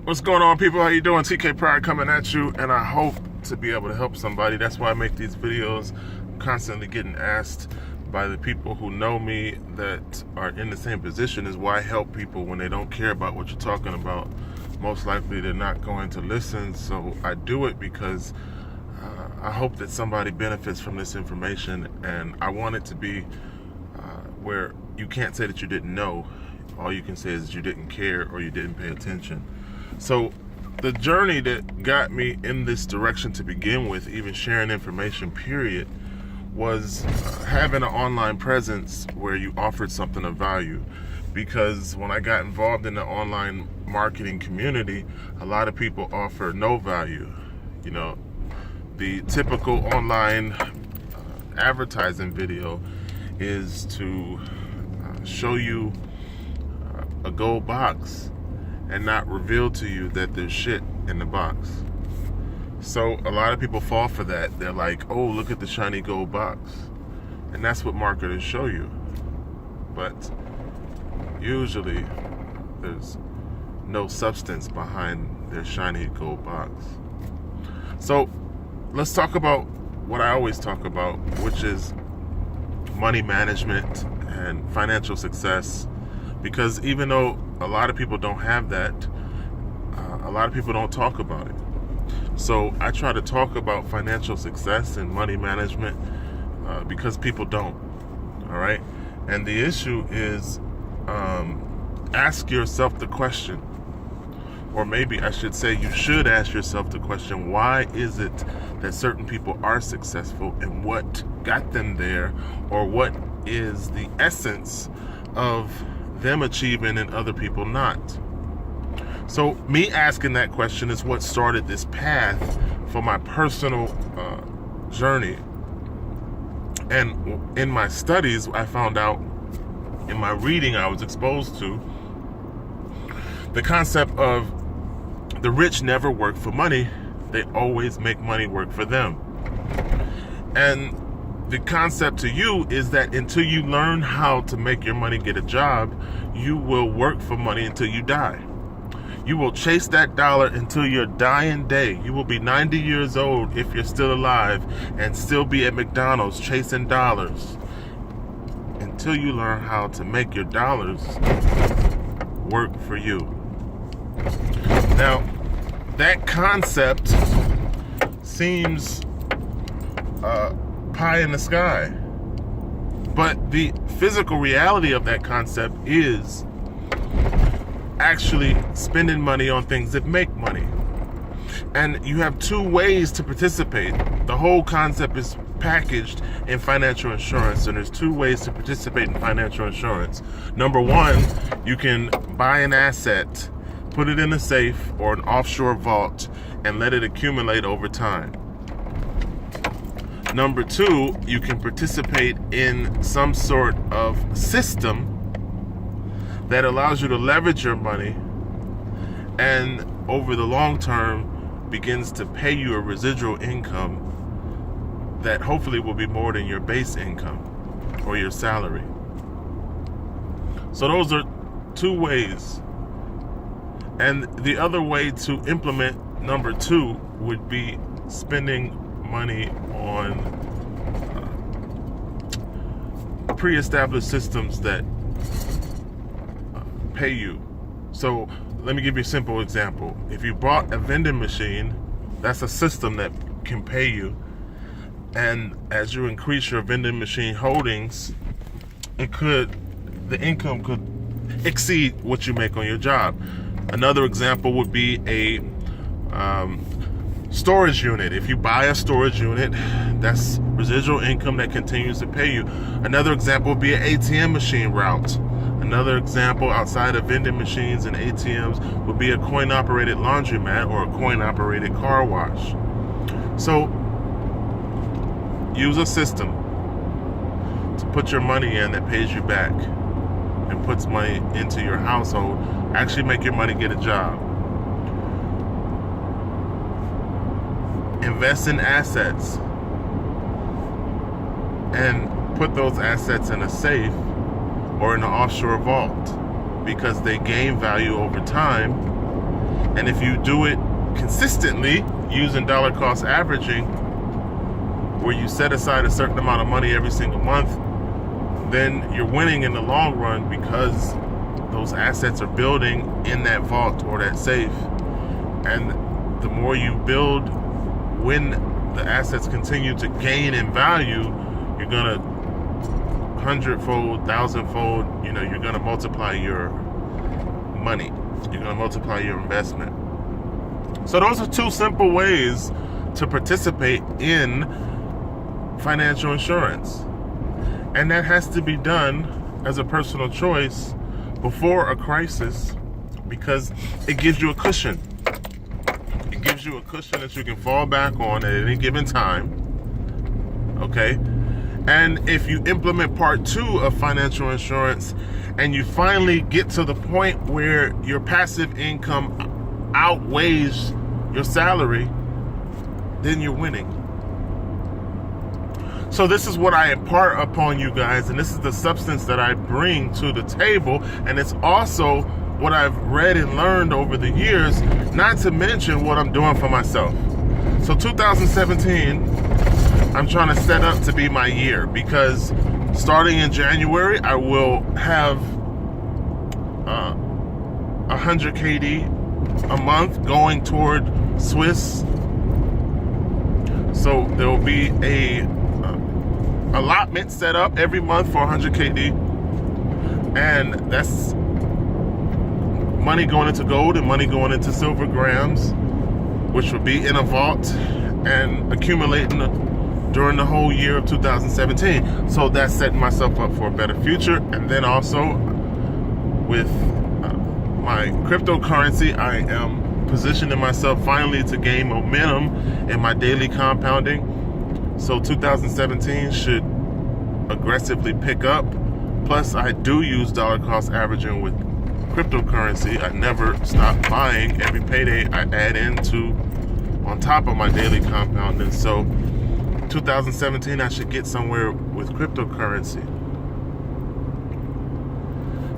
What's going on, people? How you doing? TK Pride coming at you, and I hope to be able to help somebody. That's why I make these videos. I'm constantly getting asked by the people who know me that are in the same position as why help people when they don't care about what you're talking about. Most likely they're not going to listen, so I do it because I hope that somebody benefits from this information, and I want it to be where you can't say that you didn't know. All you can say is that you didn't care or you didn't pay attention. So the journey that got me in this direction to begin with, even sharing information, period, was having an online presence where you offered something of value. Because when I got involved in the online marketing community, a lot of people offer no value. You know, the typical online advertising video is to show you a gold box and not reveal to you that there's shit in the box. So a lot of people fall for that. They're like, oh, look at the shiny gold box. And that's what marketers show you. But usually there's no substance behind their shiny gold box. So let's talk about what I always talk about, which is money management and financial success. Because even though a lot of people don't have that, a lot of people don't talk about it. So I try to talk about financial success and money management because people don't. All right. And the issue is, ask yourself the question, or maybe I should say you should ask yourself the question, why is it that certain people are successful, and what got them there, or what is the essence of them achieving and other people not? So me asking that question is what started this path for my personal journey. And in my studies, I found out, in my reading I was exposed to, the concept of the rich never work for money, they always make money work for them. And the concept to you is that until you learn how to make your money get a job, you will work for money until you die. You will chase that dollar until your dying day. You will be 90 years old if you're still alive and still be at McDonald's chasing dollars until you learn how to make your dollars work for you. Now, that concept seems pie in the sky, but the physical reality of that concept is actually spending money on things that make money. And you have two ways to participate. The whole concept is packaged in financial insurance, and there's two ways to participate in financial insurance. Number one, you can buy an asset, put it in a safe or an offshore vault, and let it accumulate over time. Number two, you can participate in some sort of system that allows you to leverage your money and over the long term begins to pay you a residual income that hopefully will be more than your base income or your salary. So those are two ways. And the other way to implement number two would be spending money on pre-established systems that pay you. So let me give you a simple example. If you bought a vending machine, that's a system that can pay you. And as you increase your vending machine holdings, the income could exceed what you make on your job. Another example would be a storage unit. If you buy a storage unit, that's residual income that continues to pay you. Another example would be an ATM machine route. Another example outside of vending machines and ATMs would be a coin-operated laundromat or a coin-operated car wash. So use a system to put your money in that pays you back and puts money into your household. Actually make your money get a job. Invest in assets and put those assets in a safe or in an offshore vault because they gain value over time And if you do it consistently using dollar cost averaging, where you set aside a certain amount of money every single month, then you're winning in the long run, because those assets are building in that vault or that safe. And the more you build, when the assets continue to gain in value, you're gonna 100-fold, 1,000-fold, you're gonna multiply your money. You're gonna multiply your investment. So those are two simple ways to participate in financial insurance. And that has to be done as a personal choice before a crisis, because it gives you a cushion. It gives you a cushion that you can fall back on at any given time. Okay? And if you implement part 2 of financial insurance and you finally get to the point where your passive income outweighs your salary, then you're winning. So this is what I impart upon you guys, and this is the substance that I bring to the table, and it's also what I've read and learned over the years, not to mention what I'm doing for myself. So 2017, I'm trying to set up to be my year, because starting in January, I will have 100 KD a month going toward Swiss. So there will be a allotment set up every month for 100 KD, and that's money going into gold and money going into silver grams, which will be in a vault and accumulating during the whole year of 2017. So that's setting myself up for a better future. And then also with my cryptocurrency, I am positioning myself finally to gain momentum in my daily compounding. So 2017 should aggressively pick up. Plus, I do use dollar cost averaging with cryptocurrency. I never stop buying. Every payday I add into on top of my daily compounding. So 2017, I should get somewhere with cryptocurrency.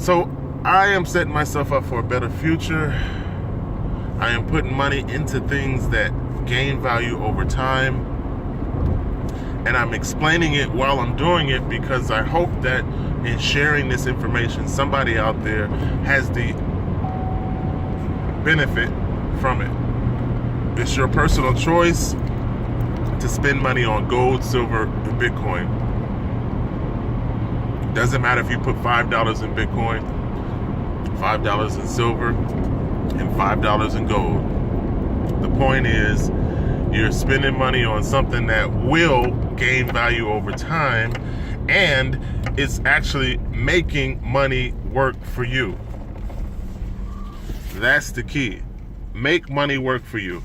So I am setting myself up for a better future. I am putting money into things that gain value over time. And I'm explaining it while I'm doing it, because I hope that in sharing this information, somebody out there has the benefit from it. It's your personal choice to spend money on gold, silver, and Bitcoin. Doesn't matter if you put $5 in Bitcoin, $5 in silver, and $5 in gold. The point is, you're spending money on something that will gain value over time, and it's actually making money work for you. That's the key. Make money work for you,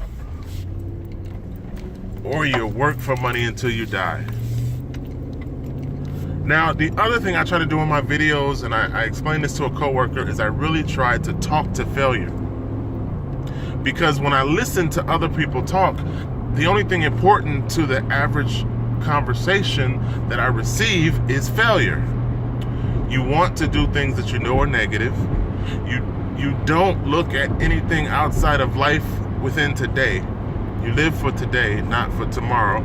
or you work for money until you die. Now, the other thing I try to do in my videos, and I explained this to a coworker, is I really try to talk to failure. Because when I listen to other people talk, the only thing important to the average conversation that I receive is failure. You want to do things that you know are negative. You don't look at anything outside of life within today. You live for today, not for tomorrow.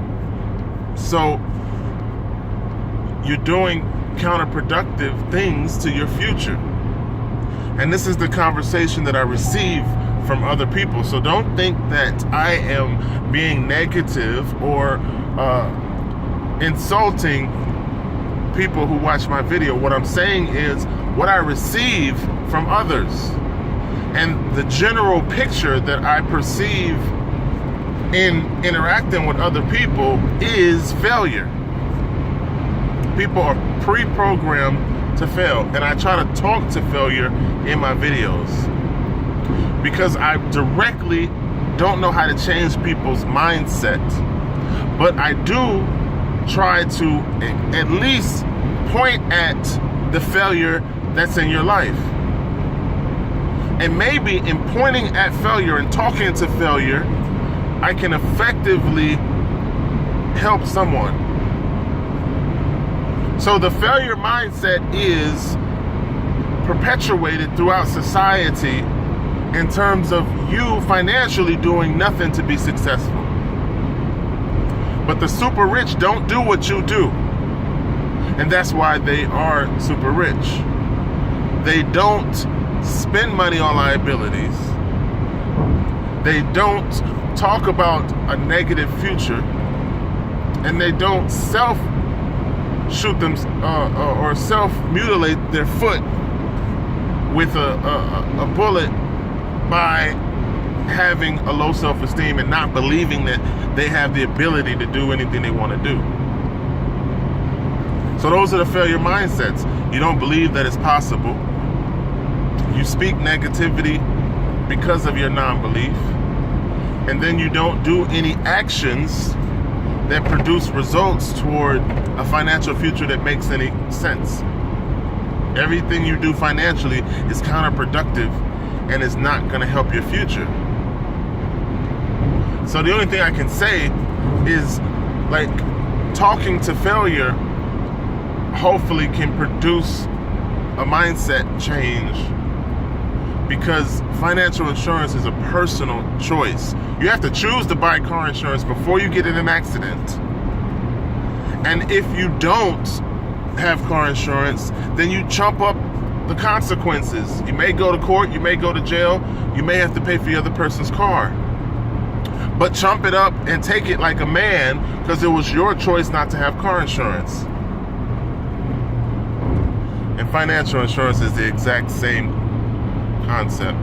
So you're doing counterproductive things to your future. And this is the conversation that I receive from other people. So don't think that I am being negative or insulting people who watch my video. What I'm saying is what I receive from others. And the general picture that I perceive in interacting with other people is failure. People are pre-programmed to fail, and I try to talk to failure in my videos because I directly don't know how to change people's mindset, but I do try to at least point at the failure that's in your life. And maybe in pointing at failure and talking to failure, I can effectively help someone. So the failure mindset is perpetuated throughout society in terms of you financially doing nothing to be successful. But the super rich don't do what you do. And that's why they are super rich. They don't spend money on liabilities. They don't talk about a negative future. And they don't self-shoot them or self-mutilate their foot with a bullet by having a low self-esteem and not believing that they have the ability to do anything they want to do. So those are the failure mindsets. You don't believe that it's possible. You speak negativity because of your non-belief. And then you don't do any actions that produce results toward a financial future that makes any sense. Everything you do financially is counterproductive and is not going to help your future. So the only thing I can say is, like, talking to failure hopefully can produce a mindset change, because financial insurance is a personal choice. You have to choose to buy car insurance before you get in an accident. And if you don't have car insurance, then you chump up the consequences. You may go to court, you may go to jail, you may have to pay for the other person's car. But chump it up and take it like a man, because it was your choice not to have car insurance. And financial insurance is the exact same concept.